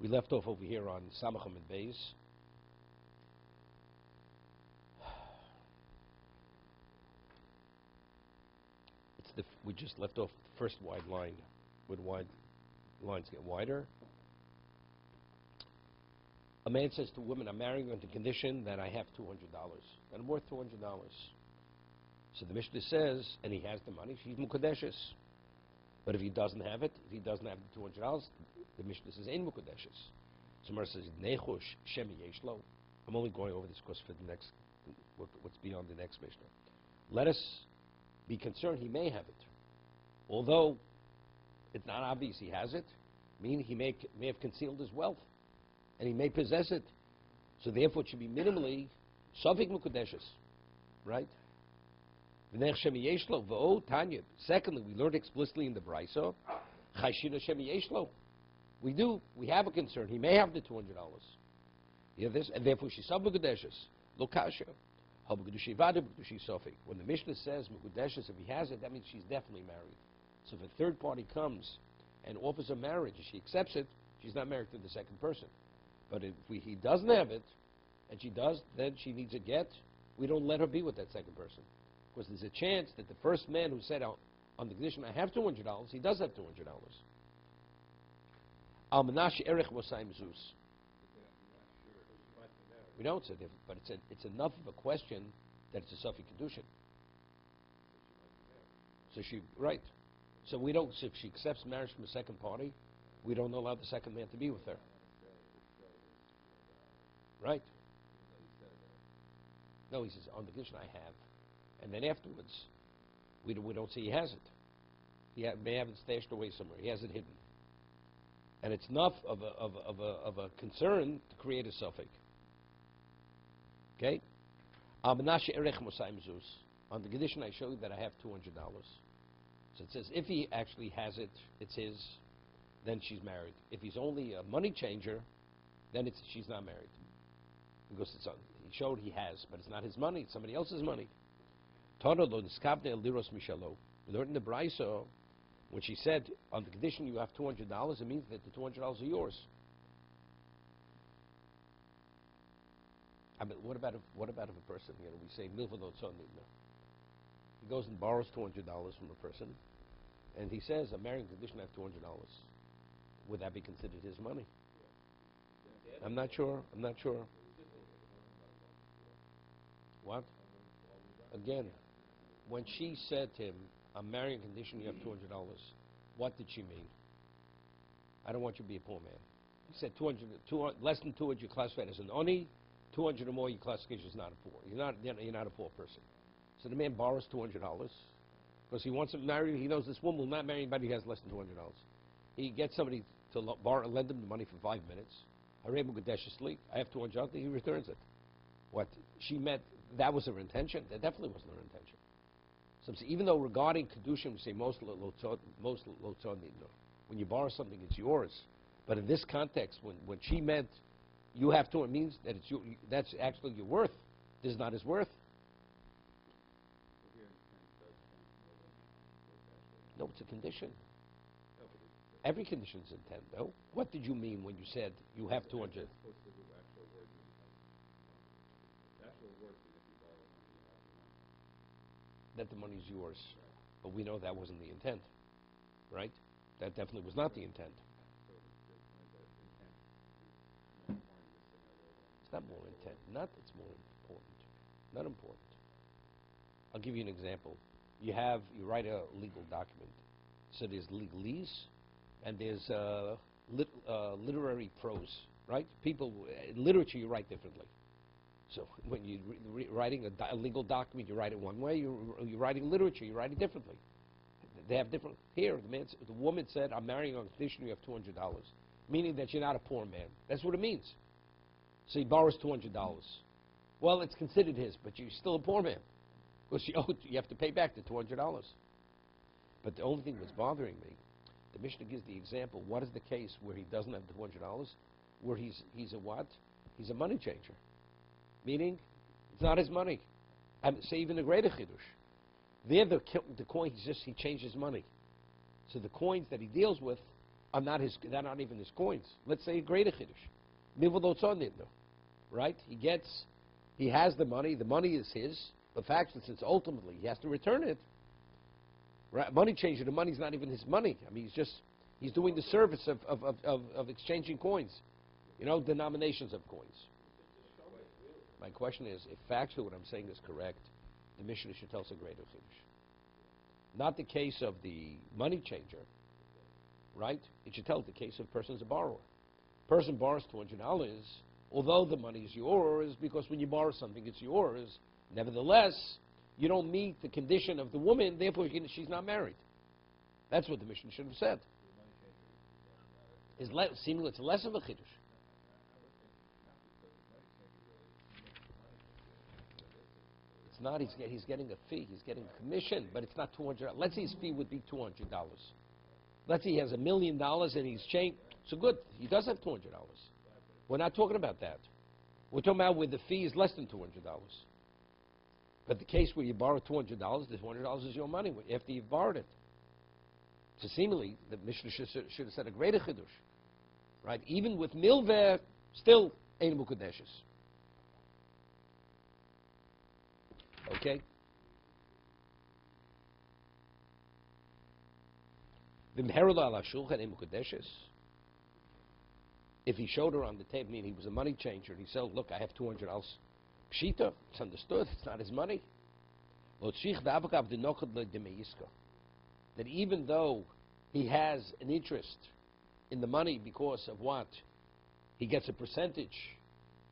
We left off over here on Samachim and Beis. We just left off the first wide line. With wide lines get wider. A man says to a woman, I'm marrying on the condition that I have $200, that I'm worth $200. So the Mishnah says, and he has the money, she's mukadeshes. But if he doesn't have it, if he doesn't have the $200, the Mishnah says, ain't mukadeshes. So Gemara says, nechush shemi yeshlo. I'm only going over this because for the next, what's beyond the next Mishnah. Let us be concerned he may have it. Although it's not obvious he has it, meaning he may have concealed his wealth, and he may possess it. So therefore it should be minimally Shavik Mukadeshes, right? Secondly, we learned explicitly in the Brisa, Chashina Shemi Yeshlo. We have a concern. He may have the $200. You have this? And therefore she's Shavik Mukadeshes. Lokasha. When the Mishnah says Mukadeshes, if he has it, that means she's definitely married. So if a third party comes and offers her marriage and she accepts it, she's not married to the second person. But if he doesn't have it, and she does, then she needs a get. We don't let her be with that second person. Because there's a chance that the first man who said on the condition, I have $200, he does have $200. Al-Manash Erech Wasayim Zeus. We don't say that, but it's enough of a question that it's a Safi kiddushin. So right. So we don't. So if she accepts marriage from a second party, we don't allow the second man to be with her. Right. No, he says on the condition I have, and then afterwards, we don't say he has it. He may have it stashed away somewhere. He has it hidden, and it's enough of a concern to create a suffix. Okay? On the condition I show you that I have $200. So it says if he actually has it, it's his, then she's married. If he's only a money changer, then she's not married. Because he showed he has, but it's not his money, it's somebody else's money. We learned in the Brisa, when she said, on the condition you have $200, it means that the $200 are yours. I mean, what about if a person, we say milvanot sonidna. He goes and borrows $200 from a person, and he says, I'm marrying condition I have $200. Would that be considered his money? I'm not sure. What? Again, when she said to him, I'm marrying condition you have $200, what did she mean? I don't want you to be a poor man. He said 200, less than 200 you classify as an oni, 200 or more you classify as not a poor. You're not a poor person. So the man borrows $200 because he wants to marry. He knows this woman will not marry anybody who has less than $200. He gets somebody to lend him the money for 5 minutes. I have $200. He returns it. What she meant, that was her intention. That definitely wasn't her intention. So even though regarding kiddushin we say most lotzon, when you borrow something it's yours. But in this context, when she meant you have to, it means that that's actually your worth. This is not his worth. No, it's a condition. Every condition is intent, though. What did you mean when you said you have 200? That the money is yours. But we know that wasn't the intent, right? That definitely was not the intent. It's not more intent. Not it's more important. Not important. I'll give you an example. You write a legal document. So there's legalese and there's literary prose, right? People, in literature you write differently. So when you're writing a legal document, you write it one way. You're writing literature, you write it differently. They have different. Here, the woman said, I'm marrying on condition you have $200, meaning that you're not a poor man. That's what it means. So he borrows $200. Well, it's considered his, but you're still a poor man. Because you have to pay back the $200. But the only thing that's bothering me, the Mishnah gives the example, what is the case where he doesn't have the $200, where he's a what? He's a money changer. Meaning, it's not his money. I mean, say even a greater chiddush. There, the coin, he changed his money. So the coins that he deals with, are not his. They're not even his coins. Let's say a greater chiddush. Right? He has the money. The money is his. The fact that since ultimately he has to return it. Right? Money changer. The money's not even his money. I mean, he's doing the service of exchanging coins. Denominations of coins. My question is, if factually what I'm saying is correct, the Mishnah should tell us a greater chiddush. Not the case of the money changer, right? It should tell the case of person's a borrower. Person borrows $200, although the money is yours, because when you borrow something, it's yours. Nevertheless, you don't meet the condition of the woman, therefore she's not married. That's what the Mishnah should have said. Seemingly it's less of a chiddush. It's not. He's getting a fee. He's getting a commission, but it's not $200. Let's say his fee would be $200. Let's say he has $1 million and he's changed. So good. He does have $200. We're not talking about that. We're talking about where the fee is less than $200. But the case where you borrow $200, the $200 is your money after you've borrowed it. So seemingly, the Mishnah should have said a greater chiddush. Right? Even with milveh, still ein mukadeshes. Okay? If he showed her on the table, meaning he was a money changer, and he said, look, I have $200. Pshita, it's understood, it's not his money. That even though he has an interest in the money because of what? He gets a percentage.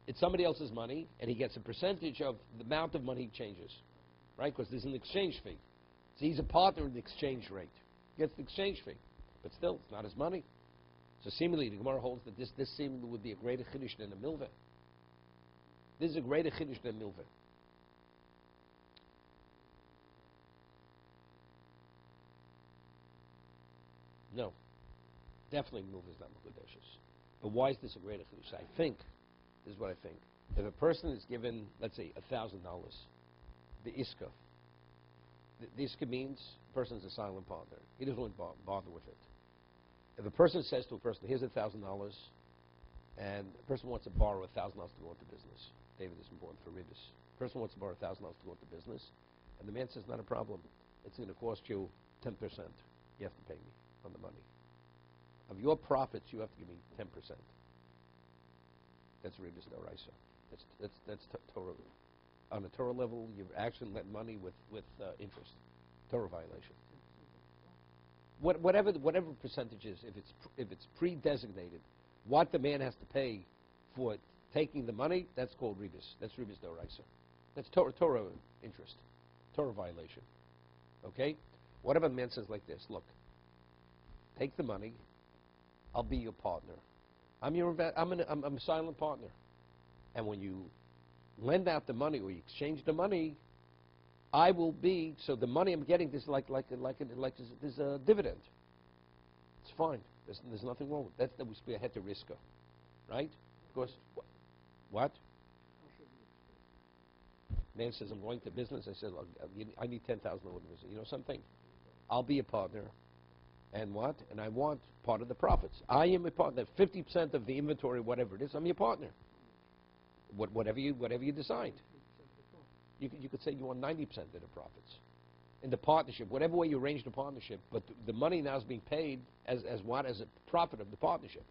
It's somebody else's money, and he gets a percentage of the amount of money he changes. Right? Because there's an exchange fee. So he's a partner in the exchange rate. He gets the exchange fee. But still, it's not his money. So seemingly, the Gemara holds that this seemingly would be a greater chiddush than a milveh. This is a greater chiddush than milveh. No. Definitely milveh is not mukadeshes. But why is this a greater chiddush? I think, this is what I think. If a person is given, let's say, $1,000, the iska. The iska means the person is a silent partner. He doesn't really bother with it. If a person says to a person, here's $1,000, and the person wants to borrow $1,000 to go into business. David is important for Rebus. The person wants to borrow $1,000 to go into business, and the man says, not a problem. It's going to cost you 10%. You have to pay me on the money. Of your profits, you have to give me 10%. That's Rebus D'Oraisa. That's Torah. On a Torah level, you've actually lent money with interest. Torah violation. Whatever percentage is, if it's pre-designated, what the man has to pay for taking the money, that's called rebus. That's rebus d'oraisa. That's Torah interest, Torah violation. Okay? What if a man says like this? Look, take the money. I'll be your partner. I'm a silent partner, and when you lend out the money or you exchange the money, I will be, so the money I'm getting is like there's a dividend. It's fine. There's nothing wrong with that. That would be a heteriska, right? Because what? Man says, I'm going to business. I said, look, I need $10,000 to business. You know something? I'll be a partner. And what? And I want part of the profits. I am a partner. 50% of the inventory, whatever it is, I'm your partner. Whatever you decide. You could say you want 90% of the profits. In the partnership, whatever way you arrange the partnership, but the money now is being paid as what? As a profit of the partnership.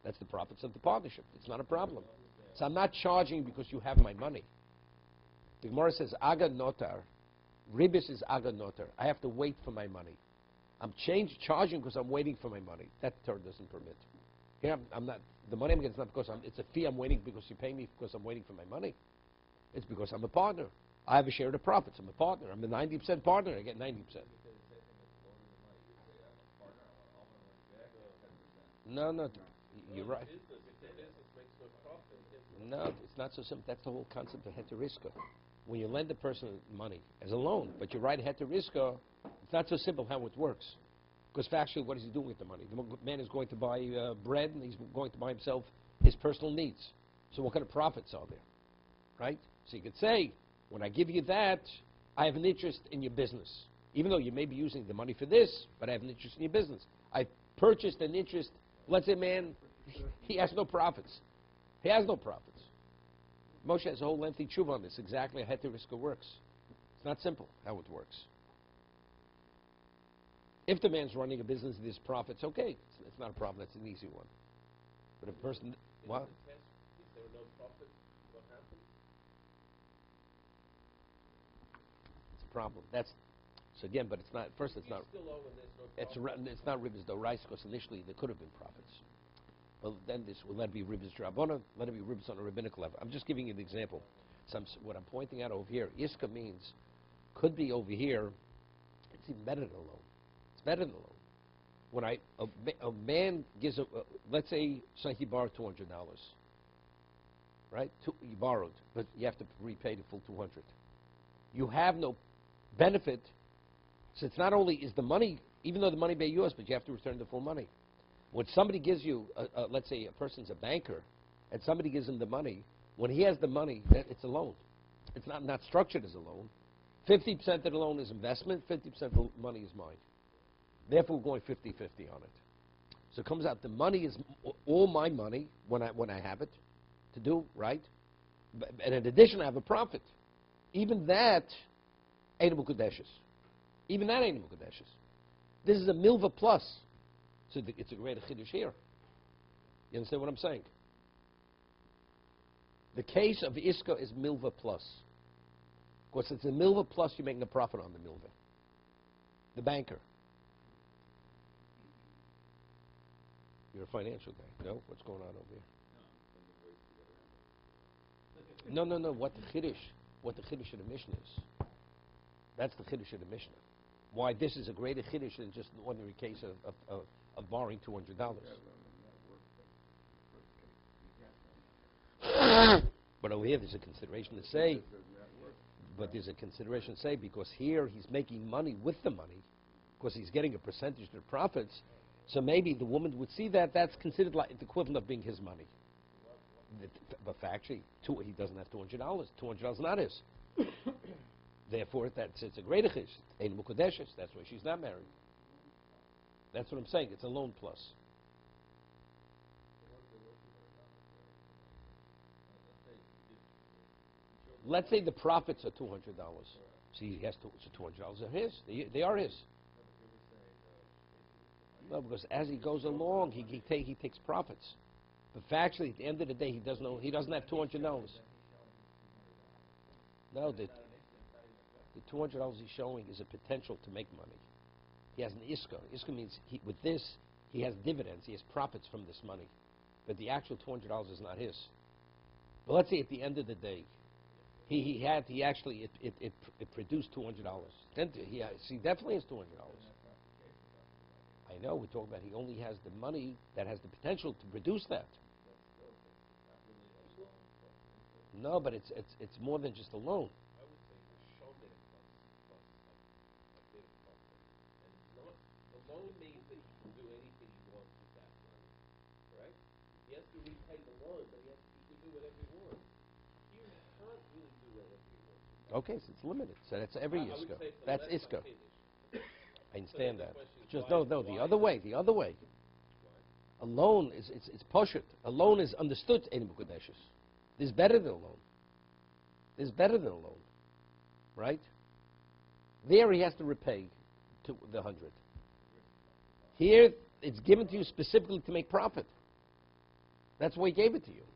That's the profits of the partnership. It's not a problem. So I'm not charging because you have my money. The Gemara says, aga notar. Ribis is aga notar. I have to wait for my money. I'm charging because I'm waiting for my money. That Torah doesn't permit. Here, I'm not. The money I'm getting is not because it's a fee I'm waiting because you pay me because I'm waiting for my money. It's because I'm a partner. I have a share of the profits. I'm a partner. I'm a 90% partner. I get 90%. No, you're right. No, it's not so simple. That's the whole concept of heteriska. When you lend a person money as a loan, but you write heteriska, it's not so simple how it works. Because factually, what is he doing with the money? The man is going to buy bread, and he's going to buy himself his personal needs. So what kind of profits are there? Right? So you could say, when I give you that, I have an interest in your business. Even though you may be using the money for this, but I have an interest in your business. I purchased an interest. Let's say, man, he has no profits. He has no profits. Moshe has a whole lengthy tshuva on this, exactly how heter risker works. It's not simple how it works. If the man's running a business, there's profits, okay. It's not a problem. That's an easy one. But a person, what? If there are no profits, what happens? It's a problem. That's so again, but it's not. First, it's not. Still owe and there's no profit. It's not ribbis dorais because initially there could have been profits. Well, then this will let it be ribbis drabona, let it be ribbis on a rabbinical level. I'm just giving you an example. What I'm pointing out over here, iska means could be over here. It's even better than a loan. It's better than a loan. When a man gives let's say he borrowed $200, right? You borrowed, but you have to repay the full 200. You have no benefit. So it's not only is the money, even though the money may be yours, but you have to return the full money. When somebody gives you, let's say a person's a banker, and somebody gives him the money, when he has the money, it's a loan. It's not structured as a loan. 50% of the loan is investment, 50% of the money is mine. Therefore, we're going 50-50 on it. So it comes out the money is all my money when I have it to do, right? And in addition, I have a profit. Even that ain't Mukadeshes. Even that ain't Mukadeshes. This is a milva plus. So it's a greater chiddush here. You understand what I'm saying? The case of iska is milva plus. Because it's a milva plus, you're making a profit on the milva. The banker. You're a financial guy. No? What's going on over here? No. What the chiddush of the Mishnah is. That's the chiddush of the Mishnah. Why this is a greater chiddush than just an ordinary case of borrowing $200. But over here there's a consideration to say, because here he's making money with the money, because he's getting a percentage of the profits, so maybe the woman would see that that's considered like the equivalent of being his money. But factually, he doesn't have $200. $200 is not his. Therefore, it's a greater chish. Ein mukadeshes. That's why she's not married. That's what I'm saying. It's a loan plus. Let's say the profits are $200. See, he has so $200 are his. They are his. No, because as he goes along, he takes profits. But factually, at the end of the day, he doesn't have $200. No, the $200 he's showing is a potential to make money. He has an iska. Iska means with this, he has dividends. He has profits from this money. But the actual $200 is not his. But let's say at the end of the day, it produced $200. Then he definitely has $200. I know, we're talking about he only has the money that has the potential to produce that. No, but it's more than just a loan. I would say the shomer plus a bit of profit. And the loan means that he can do anything he wants with that money. Right? He has to repay the loan, but he can do whatever he wants. Here he can't really do whatever he wants. Okay, so it's limited. So that's every iska. That's iska. I understand that. Just no, the other way. A loan it's poshut. A loan is understood in Mukadeshes. This is better than a loan. Right? There he has to repay to the 100. Here it's given to you specifically to make profit. That's why he gave it to you.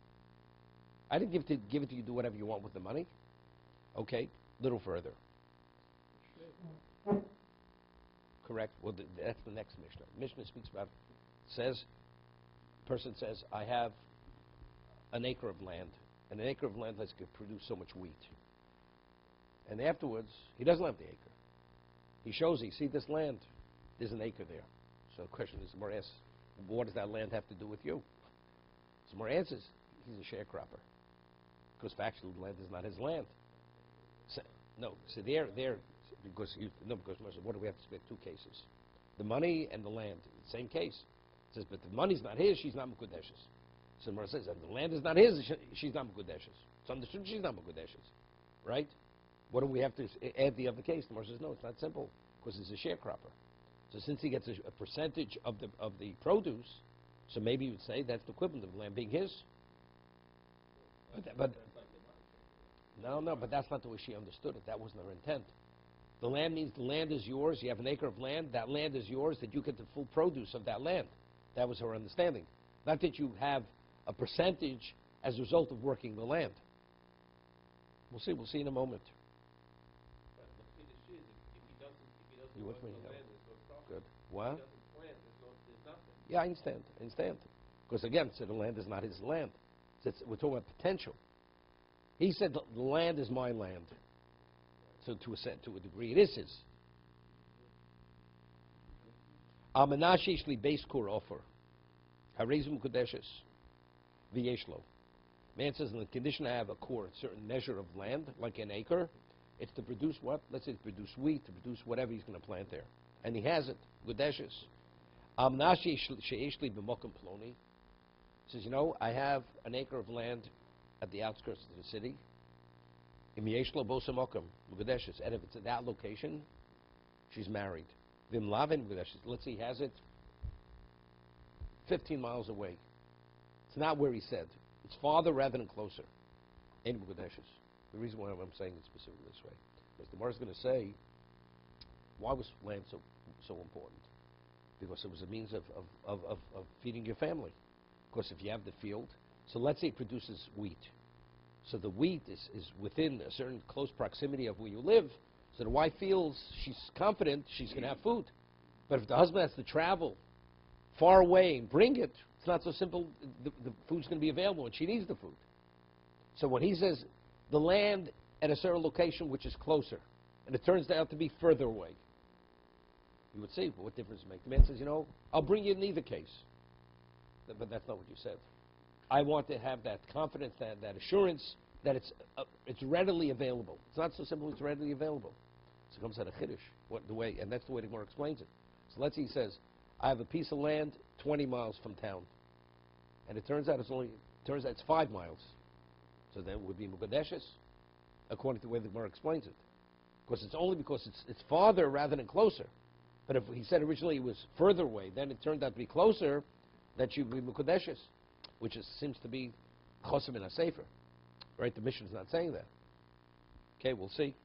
I didn't give it to you to do whatever you want with the money. Okay, little further. Correct. Well, that's the next Mishnah. Mishnah speaks about, person says, I have an acre of land, and an acre of land has to produce so much wheat. And afterwards, he doesn't have the acre. He shows, see this land, there's an acre there. So the question is, Gemara asks, what does that land have to do with you? So Gemara answers, he's a sharecropper. Because factually, the land is not his land. So because what do we have to split two cases? The money and the land, same case. It says, but the money's not his, she's not Mukudeshes. So Gemara says, and the land is not his, she's not Mukudeshes. So understood, she's not Mukudeshes. Right? What do we have to add the other case? Gemara says, no, it's not simple, because it's a sharecropper. So since he gets a percentage of the produce, so maybe you would say that's the equivalent of the land being his. But no, but that's not the way she understood it. That wasn't her intent. The land means the land is yours. You have an acre of land. That land is yours, that you get the full produce of that land. That was her understanding. Not that you have a percentage as a result of working the land. We'll see. We'll see in a moment. But the kiddush is, if he doesn't You with work me? the No. land, there's no profit. Good. If What? he doesn't plant, there's nothing. Yeah, I understand. Because again, so the land is not his land. So we're talking about potential. He said the land is my land. So to a degree, it is his. Amenashishli base kur offer. Harizum kudeshes. V'yeshlo. Man says, in the condition I have a core, a certain measure of land, like an acre, it's to produce what? Let's say to produce wheat, to produce whatever he's going to plant there. And he has it. Kudeshes. She'eshli b'mokum ploni. Says, I have an acre of land at the outskirts of the city. And if it's at that location, she's married. Let's say he has it 15 miles away. It's not where he said. It's farther rather than closer. The reason why I'm saying it specifically this way is the Gemara is going to say, why was land so important? Because it was a means of feeding your family. Of course, if you have the field, so let's say it produces wheat. So the wheat is within a certain close proximity of where you live, so the wife feels she's confident she's going to have food. But if the husband has to travel far away and bring it, it's not so simple. The food's going to be available, and she needs the food. So when he says the land at a certain location which is closer, and it turns out to be further away, you would say, well, what difference does it make? The man says, I'll bring you in either case. But that's not what you said. I want to have that confidence, that assurance that it's readily available. It's not so simple. It's readily available. So it comes out of chiddush, and that's the way the Gemara explains it. So let's say he says, I have a piece of land 20 miles from town, and it turns out it's 5 miles. So then it would be mukadeshes, according to the way the Gemara explains it, because it's only because it's farther rather than closer. But if he said originally it was further away, then it turned out to be closer, that should be mukadeshes, which seems to be chosim in a sefer, right? The Mishnah is not saying that. Okay, we'll see.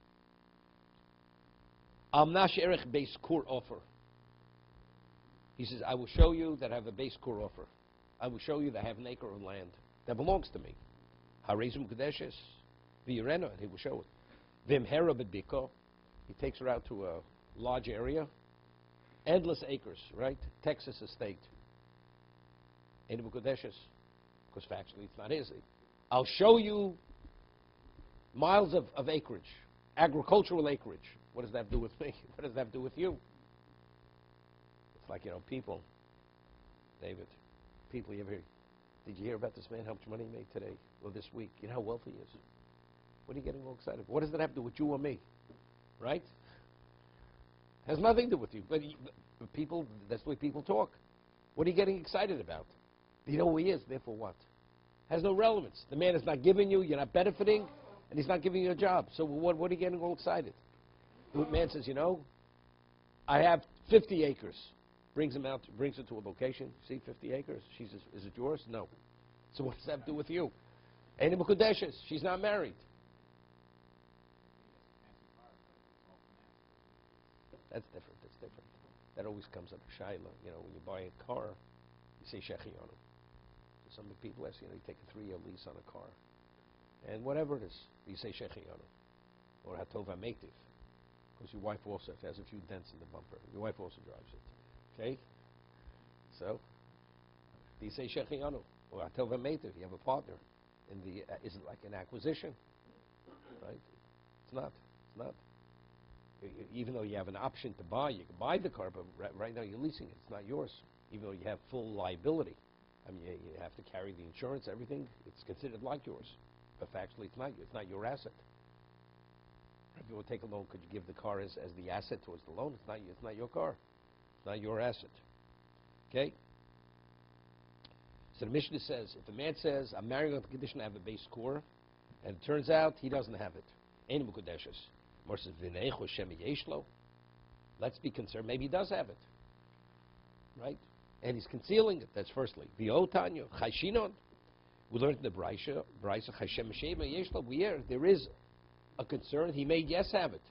Amnash erech base kur offer. He says, I will show you that I have a base kur offer. I will show you that I have an acre of land that belongs to me. Harezum kadeshes v'yirena, and he will show it. V'imhera b'biko. He takes her out to a large area, endless acres, right? Texas estate. In Bukadeshes, because factually it's not easy. I'll show you miles of acreage, agricultural acreage. What does that have to do with me? What does that have to do with you? It's like, people, David, people, did you hear about this man, how much money he made today or this week? You know how wealthy he is? What are you getting all excited for? What does that have to do with you or me? Right? Has nothing to do with you. But people, that's the way people talk. What are you getting excited about? You know who he is, therefore what? Has no relevance. The man is not giving you, you're not benefiting, and he's not giving you a job. So what are you getting all excited? The man says, I have 50 acres. Brings her to a location. See, 50 acres. She says, is it yours? No. So what does that have to do with you? Ain't Mukadeshes. She's not married. That's different. That always comes up with Shaila. When you buy a car, you say Shechianu. Some people ask, you take a 3-year lease on a car. And whatever it is, you say Shechianu. Or Hatova Meitiv. Because your wife also has a few dents in the bumper. Your wife also drives it. Okay? So, do you say Shechianu? Or Hatova Meitiv. You have a partner. Is it like an acquisition? Right? It's not. Even though you have an option to buy, you can buy the car, but right now you're leasing it. It's not yours. Even though you have full liability. You have to carry the insurance, everything. It's considered like yours. But factually, it's not your asset. If you want to take a loan, could you give the car as the asset towards the loan? It's not your car. It's not your asset. Okay? So the Mishnah says, if a man says, I'm marrying on the condition I have a base core, and it turns out he doesn't have it. Ein Mukadeshes. More says, V'neichu Shem Yeshlo. Let's be concerned. Maybe he does have it. right? And he's concealing it. That's firstly. V'otanyo chayshinon. We learned in the Brisa, Hashem Shema Yeshla, where there is a concern. He may yes have it.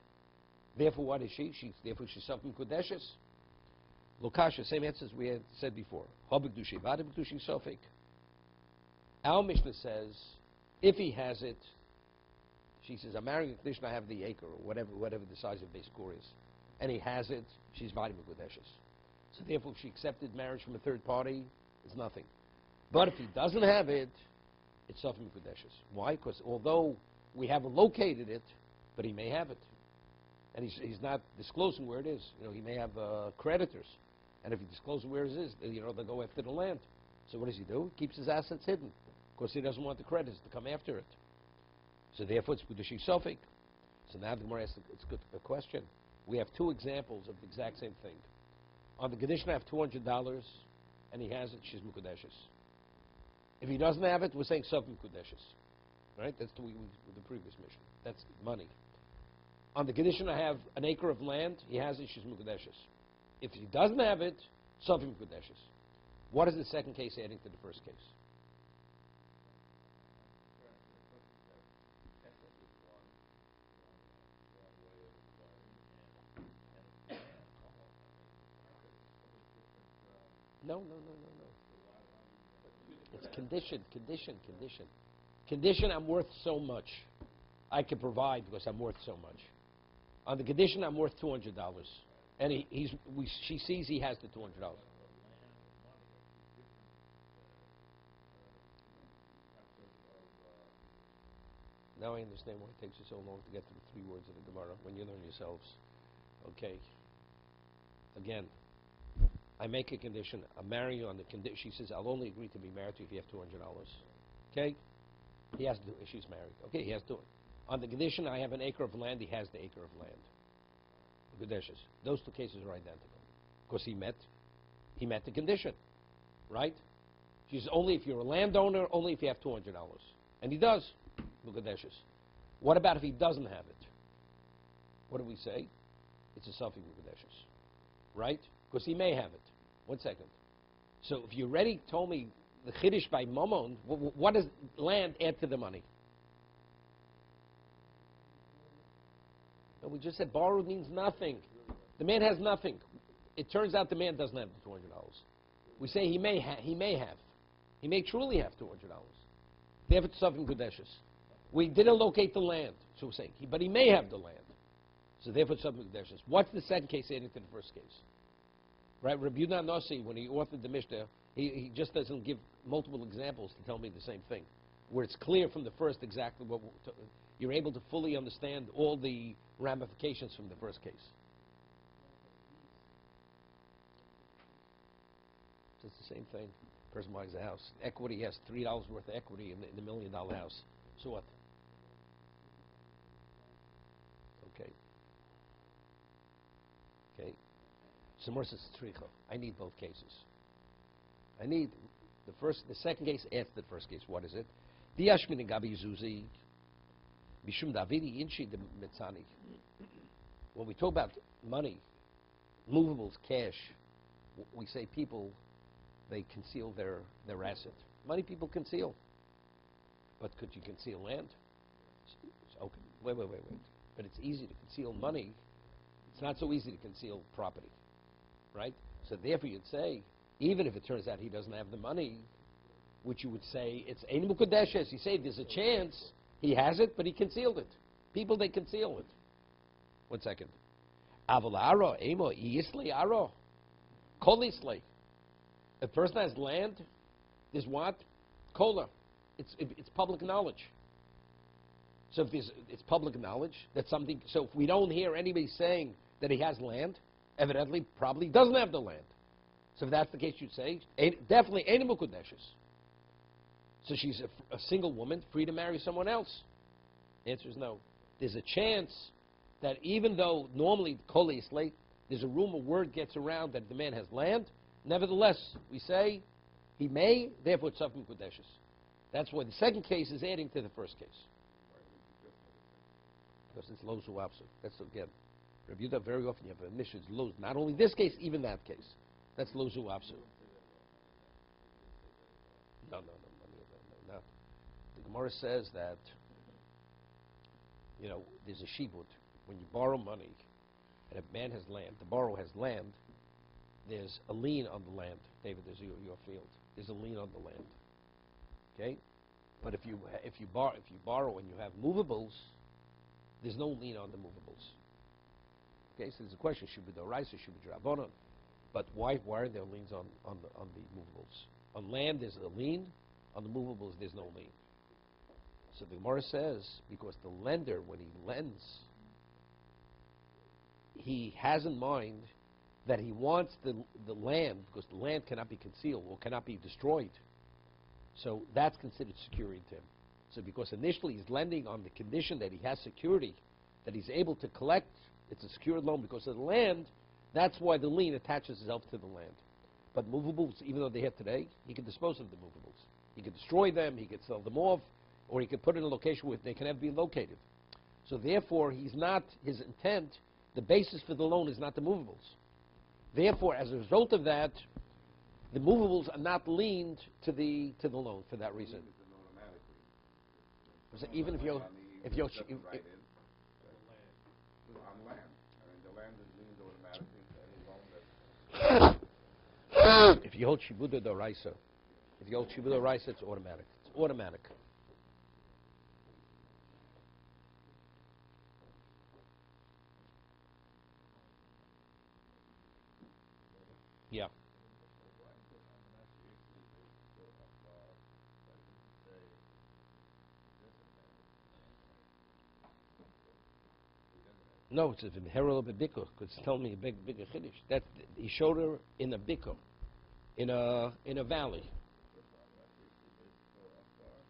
Therefore, what is she? Therefore, she's something kodeshes. Lokasha, same answer as we had said before. Hobik dushi, vadik dushi sofik. Our Mishnah says, if he has it, she says, I'm marrying a condition, I have the acre, or whatever the size of base core is. And he has it, she's vadik kodeshes. So therefore, if she accepted marriage from a third party, it's nothing. But if he doesn't have it, it's something kodeshes. Why? Because although we haven't located it, but he may have it. And he's not disclosing where it is. He may have creditors. And if he discloses where it is, they'll go after the land. So what does he do? He keeps his assets hidden. Because he doesn't want the creditors to come after it. So therefore, it's Kudushi Sofik. So now the Gemara asks a question. We have two examples of the exact same thing. On the condition I have $200, and he has it, she's Mukudeshes. If he doesn't have it, we're saying Sofik Mukudeshes. Right? That's the previous mission. That's money. On the condition I have an acre of land, he has it, she's Mukudeshes. If he doesn't have it, Sofik Mukudeshes. What is the second case adding to the first case? No. It's condition. Condition, I'm worth so much. I can provide because I'm worth so much. On the condition, I'm worth $200. And she sees he has the $200. Now I understand why it takes you so long to get to the three words of the Gemara when you learn yourselves. Okay. Again, I make a condition. I'm marrying you on the condition. She says, I'll only agree to be married to you if you have $200. Okay? He has to do it. She's married. Okay, he has to do it. On the condition I have an acre of land, he has the acre of land. The conditions. Those two cases are identical. Because he met the condition. Right? She's only if you're a landowner, only if you have $200. And he does. The conditions. What about if he doesn't have it? What do we say? It's a selfie conditions. Right? Because he may have it. 1 second. So if you already told me the chiddush by Momon, what does land add to the money? No, we just said borrowed means nothing. The man has nothing. It turns out the man doesn't have the $200. We say he may have. He may truly have $200. Therefore, it's something kodeshes. We didn't locate the land, so we're saying, but he may have the land. So therefore, it's something kodeshes. What's the second case adding to the first case? Right, Rabbi Yehuda Nossi, when he authored the Mishnah, he just doesn't give multiple examples to tell me the same thing. Where it's clear from the first exactly what you're able to fully understand all the ramifications from the first case. It's the same thing. Person buys a house. Equity has $3 worth of equity in the $1 million house. So what? Okay. So Mercer Stricha. I need both cases. I need the second case adds to the first case. What is it? Diashmin Gabi Zuzi Bishum Davidi Inchi de Metzani. When we talk about money, movables, cash, we say people they conceal their asset. Money people conceal. But could you conceal land? Okay. Wait. But it's easy to conceal money. It's not so easy to conceal property. Right? So therefore you'd say, even if it turns out he doesn't have the money, which you would say, it's Ein Mukadeshes. You say there's a chance he has it, but he concealed it. People, they conceal it. 1 second. Aval aro, emo, yisli aro. Kolisli. A person has land, there's what? Kola. It's public knowledge. So if it's public knowledge, that's something. So if we don't hear anybody saying that he has land, evidently, probably doesn't have the land. So if that's the case, you'd say, definitely animal kodeshes. So she's a single woman, free to marry someone else. The answer is no. There's a chance that even though normally Koli is late, there's a rumor, word gets around that the man has land. Nevertheless, we say he may, therefore it's something kodeshes. That's why the second case is adding to the first case. Because it's lows who opposite. That's again. Rabbi Yehuda, very often you have a mission lows. Not only this case, even that case. That's lo zu apsu. No. The Gemara says that, there's a shibud. When you borrow money, and a man has land, the borrower has land, there's a lien on the land. David, there's your field. There's a lien on the land. Okay? But if you borrow and you have movables, there's no lien on the movables. Okay, so there's a question: should be d'oraisa, should be drabanan? But why are there liens on the movables? On land, there's a lien. On the movables, there's no lien. So the Gemara says because the lender, when he lends, he has in mind that he wants the land, because the land cannot be concealed or cannot be destroyed. So that's considered security to him. So because initially he's lending on the condition that he has security, that he's able to collect, it's a secured loan because of the land, that's why the lien attaches itself to the land. But movables, even though they're here today, he can dispose of the movables. He can destroy them, he can sell them off, or he can put it in a location where they can never be located. So therefore, his intent, the basis for the loan is not the movables. Therefore, as a result of that, the movables are not liened to the loan for that reason. So even if you're on land. I mean, the land is liened automatically to any loan that. if you hold shibuda d'oraisa, it's automatic. It's automatic. Yeah. No, it's a herald of a bikkur, because it's telling me a bigger chiddush. That he showed her in a bikkur, in a valley.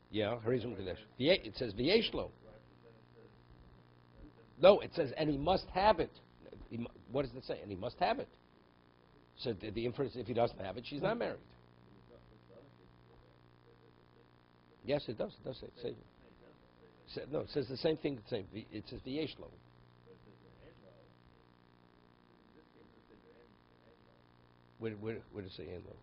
Yeah, Harizim Kadesh. It says V'yeshlo. No, it says, and he must have it. What does it say? And he must have it. So the inference, if he doesn't have it, she's not married. Yes, it does. It does say. No, it says the same thing. It says V'yeshlo. Where does it say Enlo?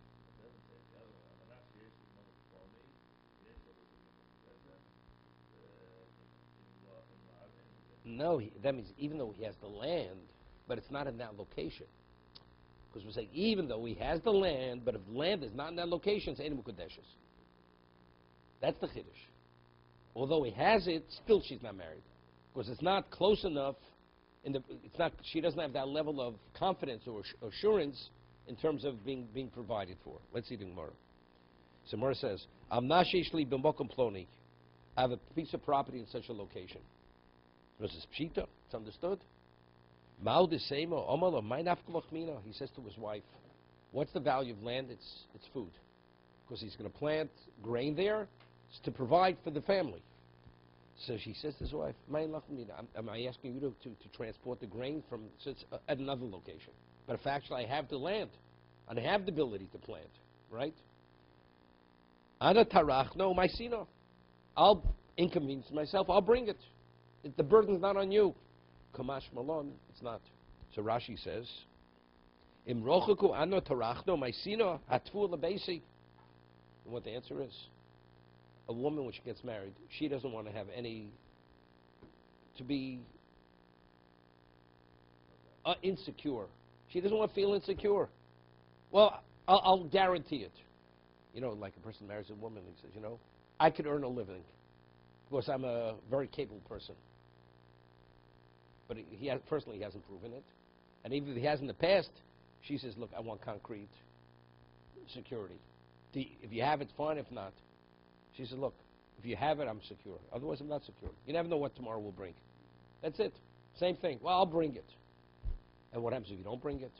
No, that means even though he has the land, but it's not in that location. Because we're saying even though he has the land, but if the land is not in that location, it's Ein Mukadeshes. That's the Chiddush. Although he has it, still she's not married. Because it's not close enough, she doesn't have that level of confidence or assurance in terms of being provided for. Let's see the Gemara. So Gemara says, "Am nashishli b'mokom ploni." I have a piece of property in such a location. This is pshita. It's understood. Ma'u d'seimo omalo ma'inaf k'lochmina. He says to his wife, "What's the value of land? It's food, because he's going to plant grain there to provide for the family." So she says to his wife, "Am I asking you to transport the grain from at another location? But if actually I have the land, and I have the ability to plant, right? Ana tarachno ma'isino. I'll inconvenience myself. I'll bring it. The burden's not on you. Kamash malon, it's not." So Rashi says, "Im rochaku ano tarachno ma'isino hatfu lebeisi." And what the answer is, a woman when she gets married, she doesn't want to have to be insecure. She doesn't want to feel insecure. Well, I'll guarantee it. Like a person marries a woman and says, I could earn a living because I'm a very capable person. But personally, he hasn't proven it. And even if he has in the past, she says, look, I want concrete security. If you have it, fine. If not, she says, look, if you have it, I'm secure. Otherwise, I'm not secure. You never know what tomorrow will bring. That's it. Same thing. Well, I'll bring it. And what happens if you don't bring it?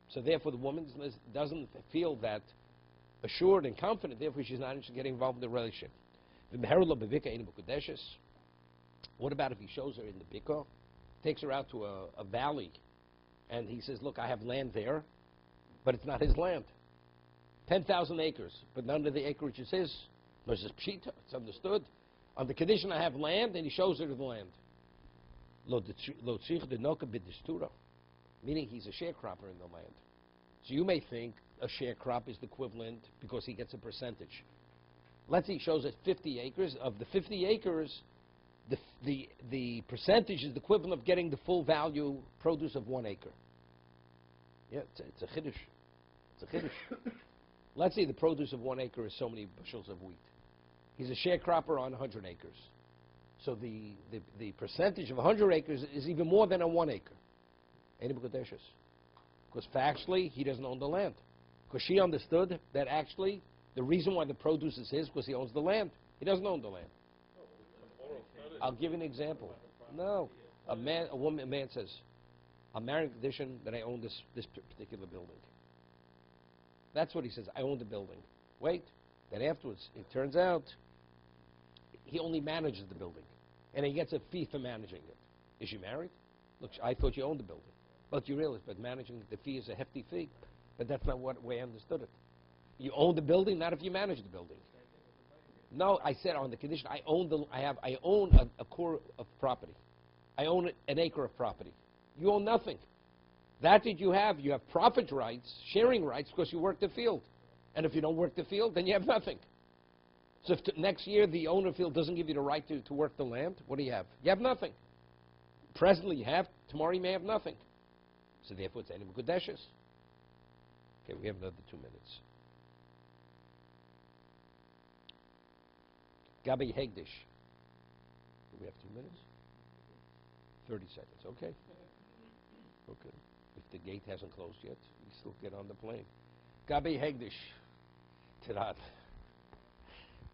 So therefore, the woman doesn't feel that assured and confident. Therefore, she's not interested in getting involved in the relationship. What about if he shows her in the bikkur, takes her out to a valley, and he says, look, I have land there, but it's not his land. 10,000 acres, but none of the acreage is his. There's this pshita, it's understood. On the condition I have land, and he shows her the land. Meaning he's a sharecropper in the land. So you may think a share crop is the equivalent because he gets a percentage. Let's say he shows us 50 acres. Of the 50 acres, the percentage is the equivalent of getting the full value produce of 1 acre. Yeah, it's a chiddush. It's a chiddush. Let's say the produce of 1 acre is so many bushels of wheat. He's a sharecropper on 100 acres. So the percentage of 100 acres is even more than on 1 acre. Because factually, he doesn't own the land. Because she understood that actually the reason why the produce is his because he owns the land. He doesn't own the land. I'll give you an example. No. A man says, I'm married in condition that I own this particular building. That's what he says. I own the building. Wait. Then afterwards, it turns out he only manages the building. And he gets a fee for managing it. Is she married? Look, I thought you owned the building. But you realize, but managing the fee is a hefty fee. But that's not what way I understood it. You own the building, not if you manage the building. No, I said on the condition, I own a core of property. I own an acre of property. You own nothing. That you have profit rights, sharing rights, because you work the field. And if you don't work the field, then you have nothing. So if next year the owner of the field doesn't give you the right to work the land, what do you have? You have nothing. Presently you have, tomorrow you may have nothing. So therefore it's animal kodeshes. Okay, we have another 2 minutes. Gabi Hegdish. Do we have 2 minutes? 30 seconds, okay. Okay. If the gate hasn't closed yet, we still get on the plane. Gabi Hegdish. Tirat.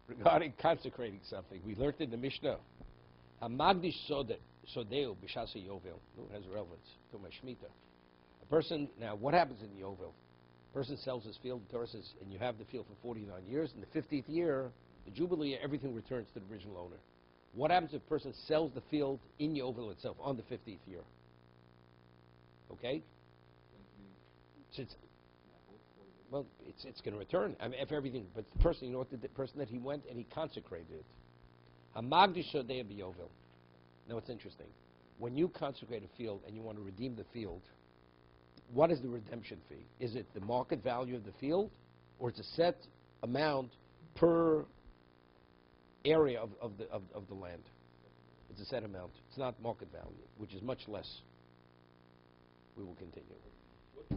Regarding consecrating something, we learned in the Mishnah. Hamagdish sodeu b'shasa yovel. No, it has relevance to my Shemitah. A person, now what happens in the yovel? A person sells his field, the Torah says, and you have the field for 49 years. In the 50th year, the Jubilee, everything returns to the original owner. What happens if a person sells the field in yovel itself on the 50th year? Okay? So it's going to return. I mean, if everything, but the person, you know what, the person that he went and he consecrated it. Hamagdish sodei b'yovel. Now it's interesting. When you consecrate a field and you want to redeem the field, what is the redemption fee? Is it the market value of the field, or it's a set amount per area of the land? It's a set amount. It's not market value, which is much less. We will continue. What's the